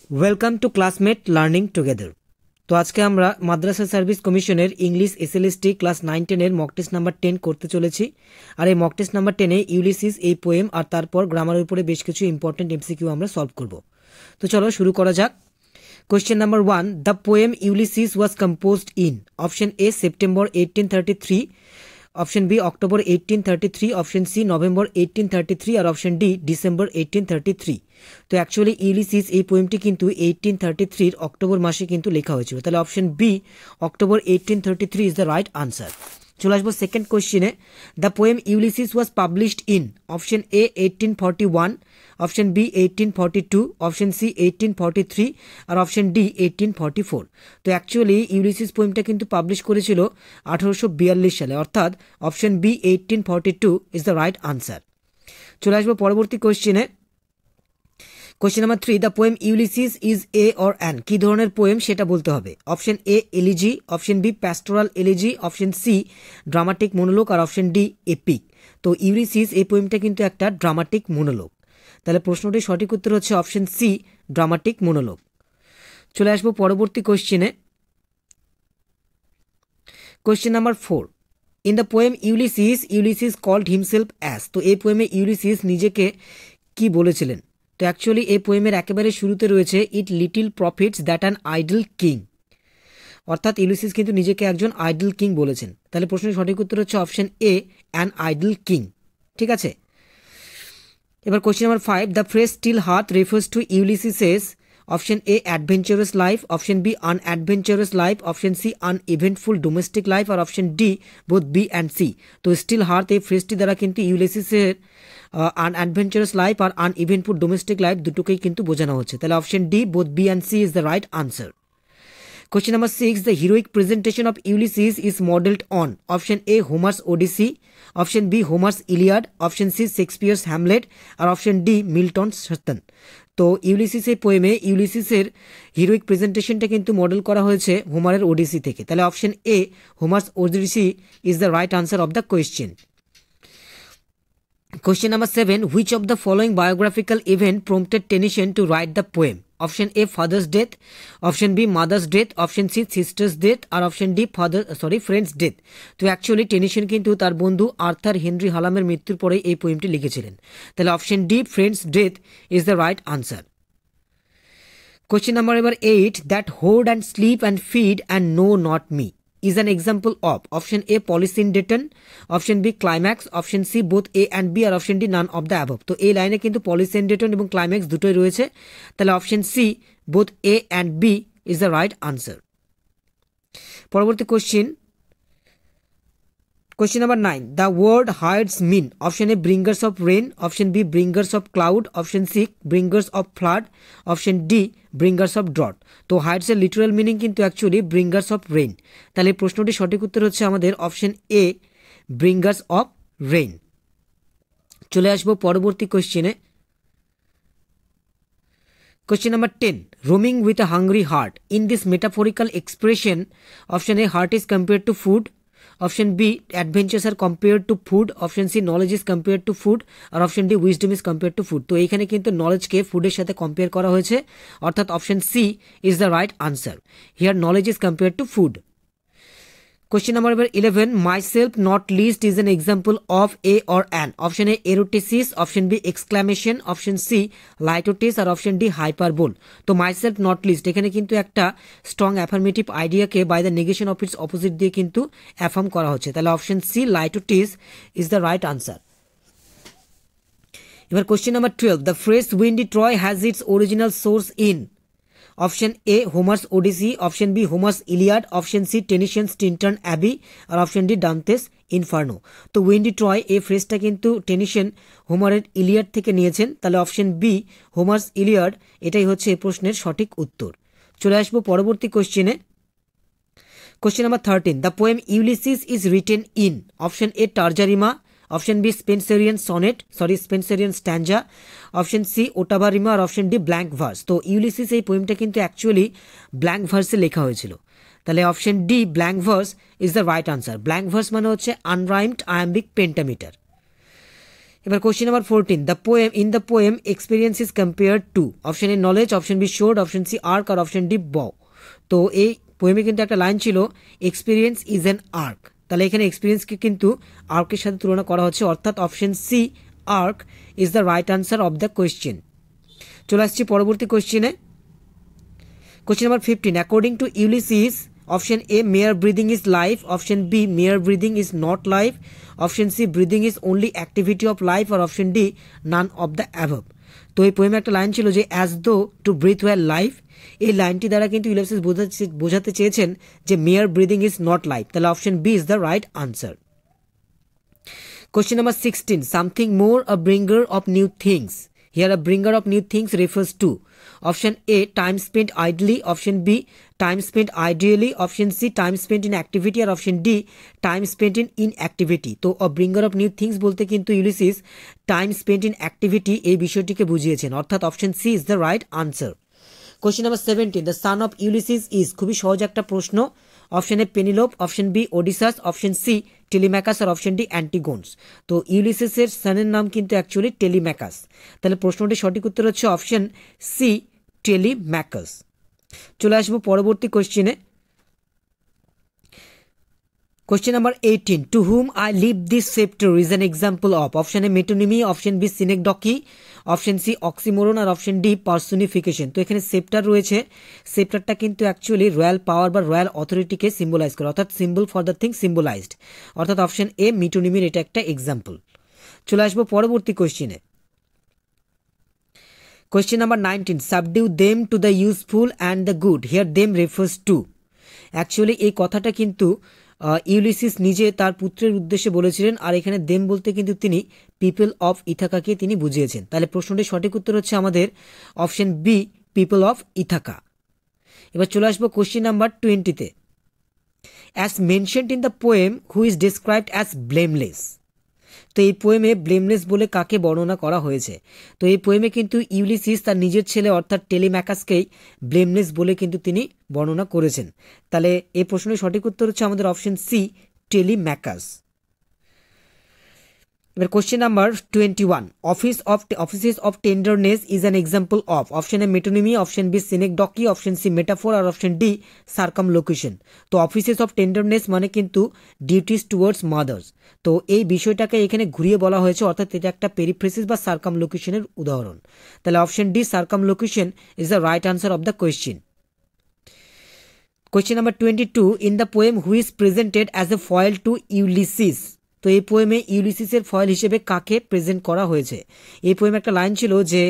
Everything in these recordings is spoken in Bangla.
Welcome to classmate learning together. তো আজকে আমরা মাদ্রাসা সার্ভিস কমিশনের ইংলিশ এসএলএসটি ক্লাস 9-10-এর মক টেস্ট নাম্বার 10 করতে চলেছি। আর এই মক টেস্ট নাম্বার 10-এ ইউলিসিস এই পোয়েম আর তারপর গ্রামারের উপরে বেশ কিছু ইম্পর্টেন্ট এমসিকিউ আমরা সলভ করব। তো চলো শুরু করা যাক। Question number 1, the poem Ulysses was composed in option A September 1833, option B October 1833, option C November 1833 আর অপশন ডি ডিসেম্বর 1833। তো অ্যাকচুয়ালি ইউলিসিস এই পোয়েমটি কিন্তু 1833 অক্টোবর মাসে কিন্তু লেখা হয়েছিল, তাহলে option B October 1833 is the right answer. চলে আসবো সেকেন্ড কোয়েশ্চেনে। The poem Ulysses was published in option A 1841, option B 1842, option C 1843 আর অপশন ডি 1844। তো অ্যাকচুয়ালি ইউলিসিস পোয়েমটা কিন্তু পাবলিশ করেছিল 1842 সালে, অর্থাৎ option B 1842 is the right answer. চলে আসবো পরবর্তী কোয়েশ্চেনে। Question number 3, the poem Ulysses is a or an, কি ধরনের পোয়েম সেটা বলতে হবে। Option A elegy, option B pastoral elegy, option C dramatic monologue আর অপশন ডি এপিক। তো ইউলিসিস এই পোয়েমটা কিন্তু একটা ড্রামাটিক মোনোলগ, তাহলে প্রশ্নটির সঠিক উত্তর হচ্ছে অপশন সি ড্রামাটিক মোনোলগ। চলে আসবো পরবর্তী কোয়েশ্চেনে। Question number 4, in the poem Ulysses called himself as, তো এই পোয়েমে ইউলিসিস নিজেকে কি বলেছিলেন। তো অ্যাকচুয়ালি এই পোয়েমের একেবারে শুরুতে রয়েছে it little profits that an idle king, অর্থাৎ ইউলিসিস কিন্তু নিজেকে একজন আইডল কিং বলেছেন, তাহলে প্রশ্নের সঠিক উত্তর হচ্ছে option A an idle king. ঠিক আছে, এবার question number 5, the phrase still hearth refers to Ulysses's option A adventurous life, option B unadventurous life, option C uneventful domestic life আর option D both B and C. তো স্টিল হার্ট এই ফ্রেজটি দ্বারা কিন্তু ইউলিসিসের আনঅ্যাডভেঞ্চারাস লাইফ আর আনইভেন্টফুল ডোমেস্টিক লাইফ দুটোকেই কিন্তু বোঝানো হচ্ছে, তাহলে option D both B and C is the right answer. Question number 6, the heroic presentation of Ulysses is modeled on option A Homer's Odyssey, option B Homer's Iliad, option C Shakespeare's Hamlet আর option D Milton's Satan। তো ইউলিসিসের পোয়েমে ইউলিসিসের হিরোইক প্রেজেন্টেশনটা কিন্তু মডেল করা হয়েছে হোমারের ওডিসি থেকে, তাহলে option A Homer's Odyssey is the right answer of the question. Question number 7, which of the following biographical event prompted Tennyson to write the poem? Option A father's death, option B mother's death, option C sister's death R option D friend's death। তো অ্যাকচুয়ালি টেনিসন কিন্তু তার বন্ধু আর্থার হেনরি হালামের মৃত্যুর পরে এই পোয়েমটি লিখেছিলেন, তাহলে option D friends death is the right answer. Question number এবার 8, that hoard and sleep and feed and know not me is an example of option A Polysyndeton, option B Climax, option C both A and B আর option D none of the above। তো এই লাইনে কিন্তু Polysyndeton এবং Climax দুটোই রয়েছে, তাহলে option C both A and B is the right answer। পরবর্তী question, question number 9, the word Hyades mean option A bringers of rain, option B bringers of cloud, option C bringers of flood, option D bringers of drought. তো হার্ডসের লিটারাল মিনিং কিন্তু অ্যাকচুয়ালি ব্রিঙ্গার্স অফ রেন, তাহলে প্রশ্নটি সঠিক উত্তর হচ্ছে আমাদের option A bringers of rain. চলে আসবো পরবর্তী কোশ্চেনে। Question number 10, roaming with a hungry heart, in this metaphorical expression option A heart is compared to food, option B adventures are compared to food, option C knowledge is compared to food R option D wisdom is compared to food। তো এইখানে কিন্তু নলেজকে ফুডের সাথে কম্পেয়ার করা হয়েছে, অর্থাৎ option C is the right answer. Here knowledge is compare to food. Question number 11, myself not least is an example of a or an, option A eroticis, option B exclamation, option C litotes আর option D hyperbole। তো myself not least এখানে কিন্তু একটা স্ট্রং অ্যাফার্মেটিভ আইডিয়াকে by the negation of its opposite দিয়ে কিন্তু অ্যাফার্ম করা হচ্ছে, তাহলে option C litotes is the right answer. এবার question number 12, the phrase windy Troy has its original source in option A Homer's Odyssey, option B Homer's Iliad, option C Tennyson's Tintern Abbey আর অপশন ডি ডান্তেস ইনফার্নো। তো উইন্ডি ট্রয় এই ফ্রেজটা কিন্তু টেনিসন হোমারের ইলিয়াড থেকে নিয়েছেন, তাহলে অপশন বি হোমার্স ইলিয়াড এটাই হচ্ছে এই প্রশ্নের সঠিক উত্তর। চলে আসবো পরবর্তী কোশ্চেনে। Question number 13, the poem Ulysses is written in option A terza rima, option B Spenserian stanza, option C ottava rima আর অপশন ডি ব্ল্যাঙ্ক ভার্স। তো ইউলিসিস এই পোয়েমটা কিন্তু অ্যাকচুয়ালি ব্ল্যাঙ্ক ভার্সে লেখা হয়েছিল, তাহলে option D blank verse is the right answer. Blank verse মানে হচ্ছে আনরাইমড আয়াম্বিক পেন্টামিটার। এবার question number 14, the poem experience is compared to, option A knowledge, option B শোর্ড, option C arc R option D বউ। তো এই পোয়েমে কিন্তু একটা লাইন ছিল এক্সপিরিয়েন্স ইজ অ্যান আর্ক, তাহলে এখানে এক্সপিরিয়েন্সকে কিন্তু আর্কের সাথে তুলনা করা হচ্ছে, অর্থাৎ option C arch is the right answer of the question. চলে আসছি পরবর্তী কোয়েশ্চেনে। Question number 15, according to Ulysses, option A mere breathing is life, option B mere breathing is not life, option C breathing is only activity of life, আর option D none of the above. তো এই পোয়েমে একটা লাইন ছিল যে as though two breathe war life, এই লাইনটি দ্বারা কিন্তু ইউলিসিস বোঝাতে চেয়েছেন যে mere breathing is not life, তাহলে option B is the right answer. Question number 16, something more a bringer of new things. Here a bringer of new things refers to, option A time spent idly, option B time spent ideally, option C time spent in activity, আর option D time spent in inactivity। তো a bringer of new things বলতে কিন্তু Ulysses time spent in activity এই বিষয়টিকে বুঝিয়েছেন, অর্থাৎ option C is the right answer. Question number 17, the son of Ulysses is, খুবই সহজ একটা প্রশ্ন, option A Penelope, option B Odysseus, option C Telemachus আর অপশন ডি অ্যান্টিগোনস। তো ইউলিসিসের সানের নাম কিন্তু অ্যাকচুয়ালি টেলিম্যাকাস, তাহলে প্রশ্নটির সঠিক উত্তর হচ্ছে অপশন সি টেলিম্যাকাস। চলে আসবো পরবর্তী কোশ্চেনে। Question number 18, to whom I leave this scepter is an example of, option A metonymy, option B synecdoche, option C oxymoron আর অপশন ডি পার্সোনিফিকেশন। তো এখানে সেপ্টার রয়েছে, সেপ্টারটা কিন্তু অ্যাকচুয়ালি রয়্যাল পাওয়ার বা রয়্যাল অথরিটিকে সিম্বলাইজ করে, অর্থাৎ symbol for the thing symbolized, অর্থাৎ অপশন এ মিটোনিমির এটা একটা এক্সাম্পল। চলে আসবো পরবর্তী কোশ্চেনে। Question number 19, subdue them to the useful and the good, here them refers to. Actually এই কথাটা কিন্তু ইউলিসিস নিজে তার পুত্রের উদ্দেশ্যে বলেছিলেন, আর এখানে দেম বলতে কিন্তু তিনি পিপল অফ ইথাকাকে তিনি বুঝিয়েছেন, তাহলে প্রশ্নটির সঠিক উত্তর হচ্ছে আমাদের option B people of Ithaca. এবার চলে আসবো কোশ্চেন নাম্বার 20-তে। As mentioned in the poem who is described as blameless. তো এই পোয়েমে ব্লেমলেস বলে কাকে বর্ণনা করা হয়েছে? তো এই পোয়েমে কিন্তু ইউলিসিস তার নিজের ছেলে অর্থাৎ টেলিম্যাকাসকেই ব্লেমলেস বলে কিন্তু তিনি বর্ণনা করেছেন, তাহলে এই প্রশ্নের সঠিক উত্তর হচ্ছে আমাদের অপশন সি টেলিম্যাকাস। এবার question number 21, offices of tenderness is an example of, option A metonymy, option B synecdoche, option C metaphor আর অপশন ডি সার্কামলোকেশন। তো অফিসেস অফ টেন্ডারনেস মানে কিন্তু ডিউটিস টুয়ার্ডস মাদার্স, তো এই বিষয়টাকে এখানে ঘুরিয়ে বলা হয়েছে, অর্থাৎ এটা একটা পেরিফ্রেসিস বা সার্কামলোকেশনের উদাহরণ, তাহলে option D circumlocution is the right answer of the question. Question number 22, in the poem who is presented as a foil to Ulysses. তো এই পোয়েমে ইউলিসিসের ফয়েল হিসেবে কাকে প্রেজেন্ট করা হয়েছে? এই পোয়েমে একটা লাইন ছিল যে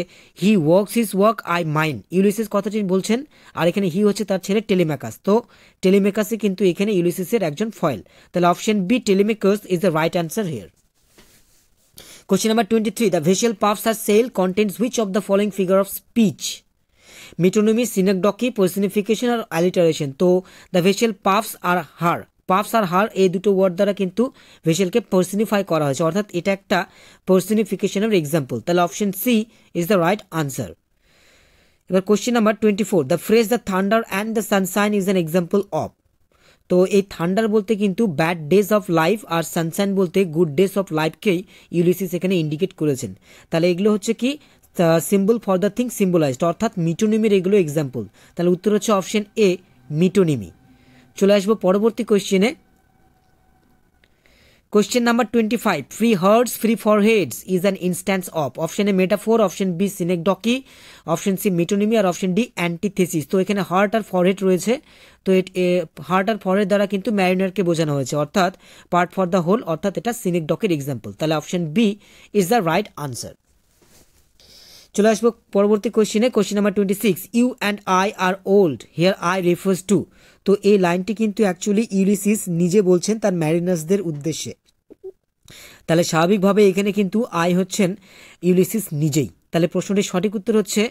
he works his work I mind, Ulysses কথাটি বলছেন, আর এখানে হি হচ্ছে তার ছেলে টেলিম্যাকাস, তো টেলিম্যাকাসই কিন্তু এখানে ইউলিসিসের একজন ফয়েল, তাহলে option B Telemachus is the right answer here. Question number 23, the vessel puffs her sail contents which of the following figure of speech? Metonymy, synecdoche, personification আর অ্যালিটারেশন। তো the vessel puffs her her, puffs her her এই দুটো ওয়ার্ড দ্বারা কিন্তু ভেসেলকে পার্সনিফাই করা হয়েছে, অর্থাৎ এটা একটা পার্সনিফিকেশনের এক্সাম্পল, তাহলে option C is the right answer. এবার question number 24, the phrase the thunder and the sunshine is an example of. তো এই থান্ডার বলতে কিন্তু ব্যাড ডেজ অফ লাইফ আর সানশাইন বলতে গুড ডেজ অফ লাইফকেই ইউলিসিস এখানে ইন্ডিকেট করেছেন, তাহলে এগুলো হচ্ছে কি symbol for the thing symbolized, অর্থাৎ মিটোনিমির এগুলো এক্সাম্পল, তাহলে উত্তর হচ্ছে অপশন এ মিটোনিমি। চলে আসবো পরবর্তী কোশ্চেনে। Question number 25, free hearts free foreheads is an instance of, option A metaphor, option B synecdoche, option C metonymy আর অপশন ডি অ্যান্টিথেসিস। তো এখানে হার্ট আর ফরহেড রয়েছে, তো হার্ট আর ফরহেড দ্বারা কিন্তু ম্যারিনারকে বোঝানো হয়েছে, অর্থাৎ পার্ট ফর দ্য হোল, অর্থাৎ এটা সিনেকডকের এক্সাম্পল, তাহলে option B is the right answer. চলে আসবো পরবর্তী কোশ্চেনে। Question number 26, you and I are old, here I refers to. তো এই লাইনটি কিন্তু অ্যাকচুয়ালি ইউলিসিস নিজে বলছেন তার ম্যারিনার্সদের উদ্দেশ্যে, তাহলে স্বাভাবিকভাবে এখানে কিন্তু আই হচ্ছেন ইউলিসিস নিজেই, তাহলে প্রশ্নটির সঠিক উত্তর হচ্ছে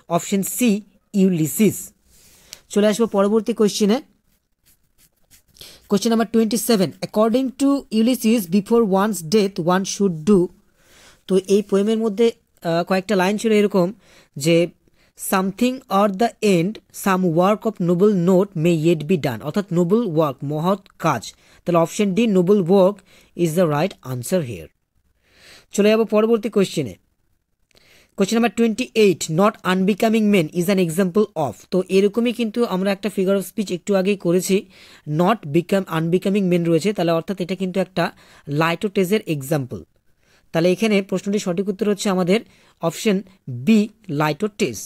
অপশন সি ইউলিসিস। চলে আসবো পরবর্তী কোশ্চেনে। Question number 27, according to Ulysses before one's death one should do. তো এই পোয়েমের মধ্যে কয়েকটা লাইন ছিল এরকম যে something or the end some work of noble note may yet be done, অর্থাৎ নোবেল ওয়ার্ক মহৎ কাজ, তাহলে option D noble work is the right answer here. চলে যাব পরবর্তী কোশ্চেনে। Question number 28, not unbecoming men is an example of. তো এরকমই কিন্তু আমরা একটা ফিগার অফ স্পিচ একটু আগেই করেছি, নট আনবিকামিং মেন রয়েছে, তাহলে অর্থাৎ এটা কিন্তু একটা লাইটোটেজের এক্সাম্পল। তাহলে এখানে প্রশ্নটির সঠিক উত্তর হচ্ছে আমাদের অপশন বি, লাইটোটেজ।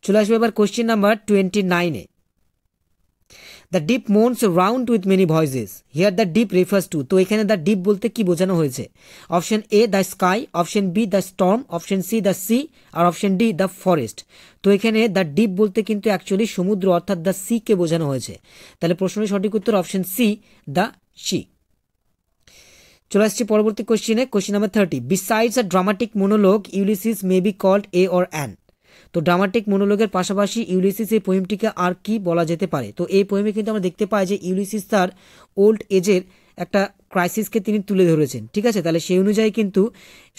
চলে আসবে এবার কোশ্চেন নাম্বার 29-এ। The deep moans round with many voices, here the deep refers to. তো এখানে দ্য ডিপ বলতে কি বোঝানো হয়েছে? Option A the sky, option B the storm, option C the sea, আর অপশন ডি দ্য ফরেস্ট। তো এখানে দ্য ডিপ বলতে কিন্তু অ্যাকচুয়ালি সমুদ্র অর্থাৎ দ্য সি কে বোঝানো হয়েছে। তাহলে প্রশ্নের সঠিক উত্তর অপশন সি, দ্য সি। চলে আসছি পরবর্তী কোশ্চেনে। Question number 30, besides a dramatic monologue Ulysses may be called a or an. তো ড্রামাটিক মোনোলগের পাশাপাশি ইউলিসিস এই পোয়েমটিকে আর কি বলা যেতে পারে? তো এই পোয়েমে কিন্তু আমরা দেখতে পাই যে ইউলিসিস তার ওল্ড এজের একটা ক্রাইসিসকে তিনি তুলে ধরেছেন, ঠিক আছে। তাহলে সেই অনুযায়ী কিন্তু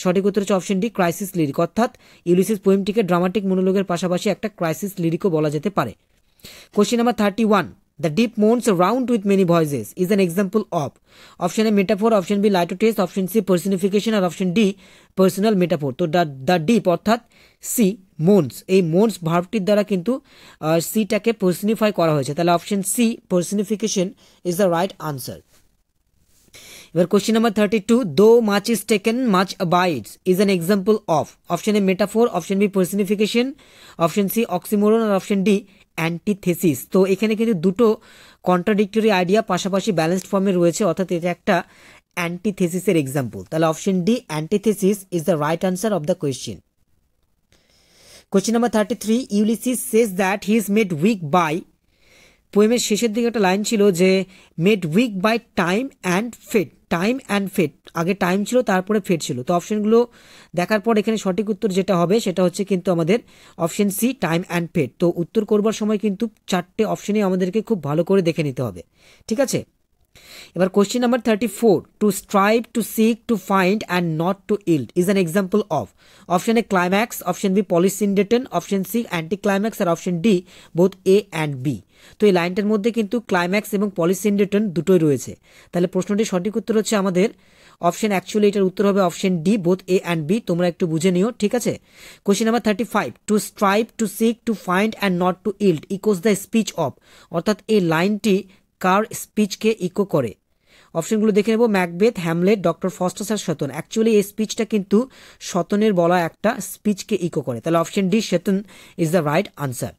সঠিক উত্তর হচ্ছে অপশন ডি, ক্রাইসিস লিরিক। অর্থাৎ ইউলিসিস পোয়েমটিকে ড্রামাটিক মোনোলগের পাশাপাশি একটা ক্রাইসিস লিরিকও বলা যেতে পারে। Question number 31, the deep moans round with many voices is an example of. Option A metaphor, option B litotes, option C personification, R option D personal metaphor। তো the deep অর্থাৎ সি মোনস, এই মোনস ভার্বটির দ্বারা কিন্তু সিটাকে পার্সনিফাই করা হয়েছে। তাহলে option C personification is the right answer. এবার question number 32, though much is taken much abides is an example of. Option A metaphor, option B personification, option C oxymoron, আর অপশন ডি অ্যান্টিথেসিস। তো এখানে কিন্তু দুটো কন্ট্রাডিক্টরি আইডিয়া পাশাপাশি ব্যালেন্সড ফর্মে রয়েছে, অর্থাৎ এটা একটা অ্যান্টিথেসিসের এক্সাম্পল। তাহলে option D antithesis is the right answer of the question. Question number 33, Ulysses says that he is made weak by. পোয়েমের শেষের দিকে একটা লাইন ছিল যে made weak by time and fate. Time and fate, আগে টাইম ছিল তারপরে ফেট ছিল। তো অপশনগুলো দেখার পর এখানে সঠিক উত্তর যেটা হবে সেটা হচ্ছে কিন্তু আমাদের অপশন সি, টাইম অ্যান্ড ফেট। তো উত্তর করবার সময় কিন্তু চারটে অপশনই আমাদেরকে খুব ভালো করে দেখে নিতে হবে, ঠিক আছে। এবার question number 34, to strive, to seek, to find and not to yield is an example of. Option A climax, option B polysyndeton, option C anticlimax, আর option D both A and B. তো এই লাইনটার মধ্যে কিন্তু ক্লাইম্যাক্স এবং পলিসিন্ডেটন দুটোই রয়েছে। তাহলে প্রশ্নটির সঠিক উত্তর হচ্ছে আমাদের অপশন, অ্যাকচুয়ালি এটার উত্তর হবে option D, both A and B. তোমরা একটু বুঝে নিও, ঠিক আছে। Question number 35, to strive, to seek, to find and not to yield echoes the speech of. অর্থাৎ এই লাইনটি কার স্পিচকে ইকো করে? অপশনগুলো দেখে নেব, ম্যাকবেথ, হ্যামলেট, ডক্টর ফস্টাস আর শতন। অ্যাকচুয়ালি এই স্পিচটা কিন্তু শতনের বলা একটা স্পিচকে ইকো করে। তাহলে অপশন ডি শতন ইজ দ্য রাইট আনসার।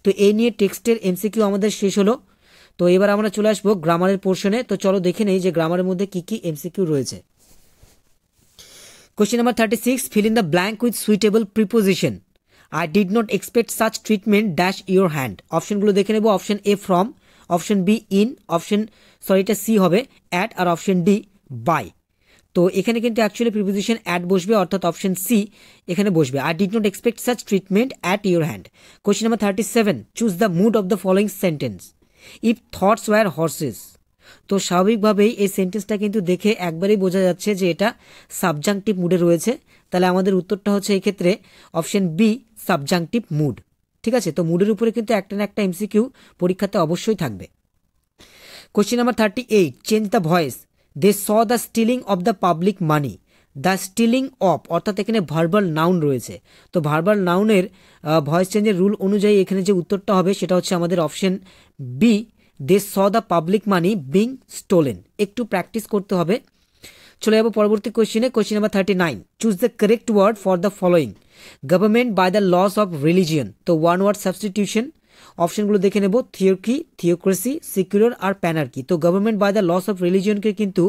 তো এই নিয়ে টেক্সটের এমসিকিউ আমাদের শেষ হলো। তো এবার আমরা চলে আসবো গ্রামারের পোর্শনে। তো চলো দেখে নেই যে গ্রামারের মধ্যে কি কি এমসিকিউ রয়েছে। Question number 36, fill in the blank with suitable preposition. I did not expect such treatment dash your hand. অপশনগুলো দেখে নেব, option A from, option B in, এটা সি হবে অ্যাট, আর অপশন ডি বাই। তো এখানে কিন্তু অ্যাকচুয়ালি প্রিপোজিশন অ্যাট বসবে, অর্থাৎ অপশন সি এখানে বসবে। I did not expect such treatment at your hand. Question number 37, choose the mood of the following sentence. If thoughts were horses. তো স্বাভাবিকভাবেই এই সেন্টেন্সটা কিন্তু দেখে একবারেই বোঝা যাচ্ছে যে এটা সাবজাংটিভ মুডে রয়েছে। তাহলে আমাদের উত্তরটা হচ্ছে এই ক্ষেত্রে অপশন বি, সাবজাংটিভ মুড, ঠিক আছে। তো মুডের উপরে কিন্তু একটা না একটা এমসিকিউ পরীক্ষাতে অবশ্যই থাকবে। Question number 38, change the voice. They saw the stealing of the public money. The stealing of অর্থাৎ এখানে ভার্বাল নাউন রয়েছে। তো ভার্বাল নাউনের ভয়েস চেঞ্জের রুল অনুযায়ী এখানে যে উত্তরটা হবে সেটা হচ্ছে আমাদের option B, they saw the public money being stolen. একটু প্র্যাকটিস করতে হবে। চলে যাবো পরবর্তী কোশ্চেনে। Question number 39, choose the correct word for the following. Government by the laws of religion. তো ওয়ান ওয়ার্ড সাবস্টিটিউশন। অপশনগুলো দেখে নেব, থিওরকি, থিওক্রেসি, সিকিউর আর প্যানার্কি। তো government by the laws of রিলিজিয়নকে কিন্তু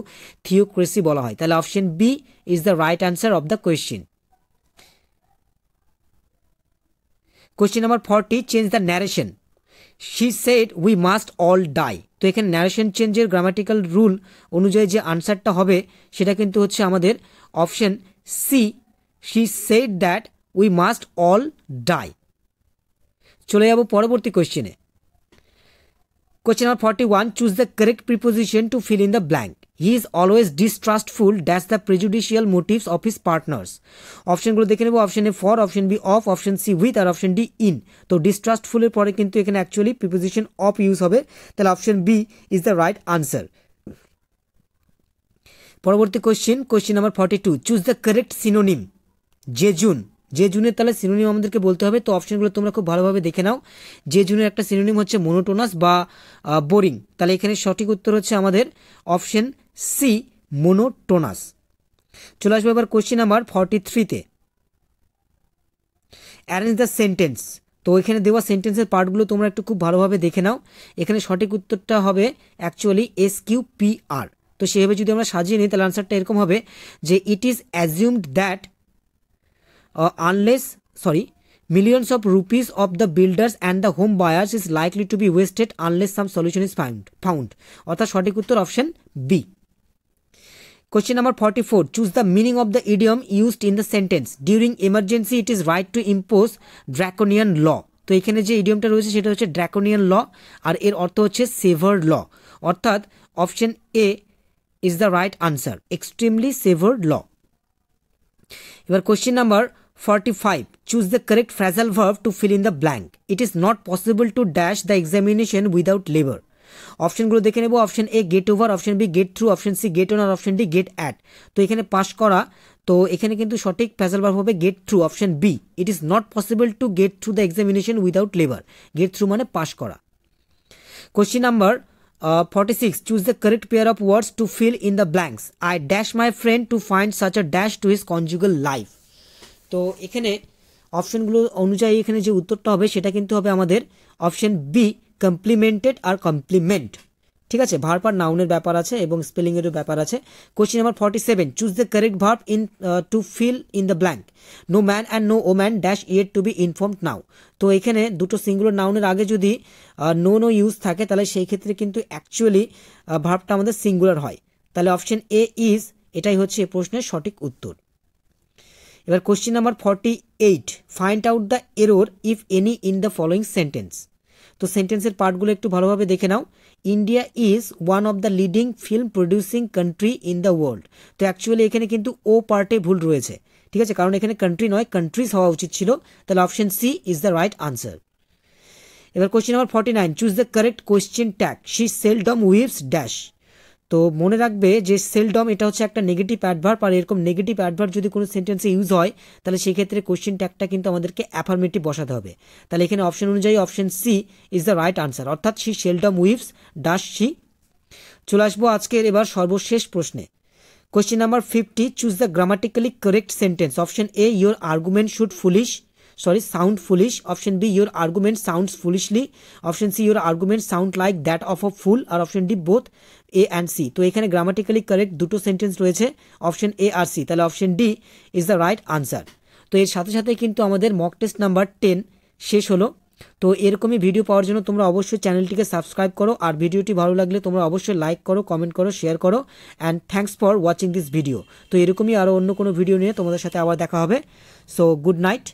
থিওক্রেসি বলা হয়। তাহলে option B is the right answer of the question. Question number 40, change the narration. She said we must all die. তো এখানে ন্যারেশন চেঞ্জের গ্রামাটিক্যাল রুল অনুযায়ী যে আনসারটা হবে সেটা কিন্তু হচ্ছে আমাদের option C, she said that we must all die. চলে যাব পরবর্তী কোয়েশ্চেনে। Question number 41, choose the correct preposition to fill in the blank. He is always distrustful dash the prejudicial motives of his partners. অপশনগুলো দেখে নেব, option A for, option B of, option C with, আর অপশন ডি ইন। তো ডিস্ট্রাস্টফুলের পরে কিন্তু এখানে অ্যাকচুয়ালি প্রিপোজিশন অফ ইউজ হবে। তাহলে option B is the right answer. পরবর্তী question number 42, choose the correct synonym. জেজুনের তাহলে সিনোনিম আমাদেরকে বলতে হবে। তো অপশনগুলো তোমরা খুব ভালোভাবে দেখে নাও। জেজুনের একটা সিনোনিম হচ্ছে মোনোটোনাস বা বোরিং। তাহলে এখানে সঠিক উত্তর হচ্ছে আমাদের অপশন সি, মোনোটোনাস। চলে আসবো এবার কোশ্চেন নাম্বার 43-তে। Arrange the sentence. তো এখানে দেওয়া সেন্টেন্সের পার্টগুলো তোমরা একটু খুব ভালোভাবে দেখে নাও। এখানে সঠিক উত্তরটা হবে অ্যাকচুয়ালি SQPR। তো সেভাবে যদি আমরা সাজিয়ে নিই তাহলে আনসারটা এরকম হবে যে it is assumed that millions of rupees of the builders and the home buyers is likely to be wasted unless some solution is found. অর্থাৎ সঠিক উত্তর option B. Question number 44, choose the meaning of the idiom used in the sentence. During emergency it is right to impose draconian law. তো এখানে যে ইডিয়মটা রয়েছে সেটা হচ্ছে ড্রাকোনিয়ান ল, আর এর অর্থ হচ্ছে সেভার ল। অর্থাৎ option A is the right answer, extremely severe law. এবার question number 45, choose the correct phrasal verb to fill in the blank. It is not possible to dash the examination without labor. অপশনগুলো দেখে নেব। Option A get over, option B get through, option C get on, আর অপশন ডি গেট অ্যাট। তো এখানে পাস করা, তো এখানে কিন্তু সঠিক ফ্রেজাল ভার্ব হবে get through, option B. It is not possible to get through the examination without labour. Get through মানে পাস করা। Question number 46, choose the correct pair of words to fill in the blanks. I dash my friend to find such a dash to his conjugal life. তো এখানে অপশনগুলো অনুযায়ী এখানে যে উত্তরটা হবে সেটা কিন্তু হবে আমাদের অপশন বি, কমপ্লিমেন্টেড আর কমপ্লিমেন্ট। ঠিক আছে, ভার্ব আর নাউনের ব্যাপার আছে এবং স্পেলিংয়েরও ব্যাপার আছে। Question number 47, choose the correct verb in to fill in the blank. No man and no woman dash yet to be informed now. তো এখানে দুটো সিঙ্গুলার নাউনের আগে যদি নো ইউজ থাকে তাহলে সেই ক্ষেত্রে কিন্তু অ্যাকচুয়ালি ভার্বটা আমাদের সিঙ্গুলার হয়। তাহলে অপশন এ ইজ, এটাই হচ্ছে এই প্রশ্নের সঠিক উত্তর। এবার question number 48, find out the error if any in the following sentence. তো সেন্টেন্সের পার্টগুলো একটু ভালোভাবে দেখে নাও। India is one of the leading film producing country in the world. তো অ্যাকচুয়ালি এখানে কিন্তু ও পার্টে ভুল রয়েছে। ঠিক আছে, কারণ এখানে কান্ট্রি নয় কান্ট্রিজ হওয়া উচিত ছিল। তাহলে option C is the right answer. এবার question number 49, choose the correct question tag. She seldom weaves dash. তো মনে রাখবে যে সেলডম এটা হচ্ছে একটা নেগেটিভ অ্যাডভার্ব, আর এরকম নেগেটিভ অ্যাডভার্ব যদি কোনো সেন্টেন্সে ইউজ হয় তাহলে সেই ক্ষেত্রে কোশ্চেন ট্যাগটা কিন্তু আমাদেরকে অ্যাফার্মেটিভ বসাতে হবে। তাহলে এখানে অপশন অনুযায়ী option C is the right answer, অর্থাৎ she seldom weaves does she. চলে আসবো আজকের এবার সর্বশেষ প্রশ্নে। Question number 50, choose the grammatically correct sentence. Option A, your argument should sound foolish. Option B, your argument sounds foolishly. Option C, your argument sound like that of a fool. আর option D both A and C। তো এখানে গ্রামাটিক্যালি কারেক্ট দুটো সেন্টেন্স রয়েছে, অপশন এ আর সি। তাহলে option D is the right answer. তো এর সাথে সাথে কিন্তু আমাদের মক টেস্ট নাম্বার 10 শেষ হলো। তো এরকমই ভিডিও পাওয়ার জন্য তোমরা অবশ্যই চ্যানেলটিকে সাবস্ক্রাইব করো, আর ভিডিওটি ভালো লাগলে তোমরা অবশ্যই লাইক করো, কমেন্ট করো, শেয়ার করো। And thanks for watching this video. তো এরকমই আরও অন্য কোনো ভিডিও নিয়ে তোমাদের সাথে আবার দেখা হবে। So good night.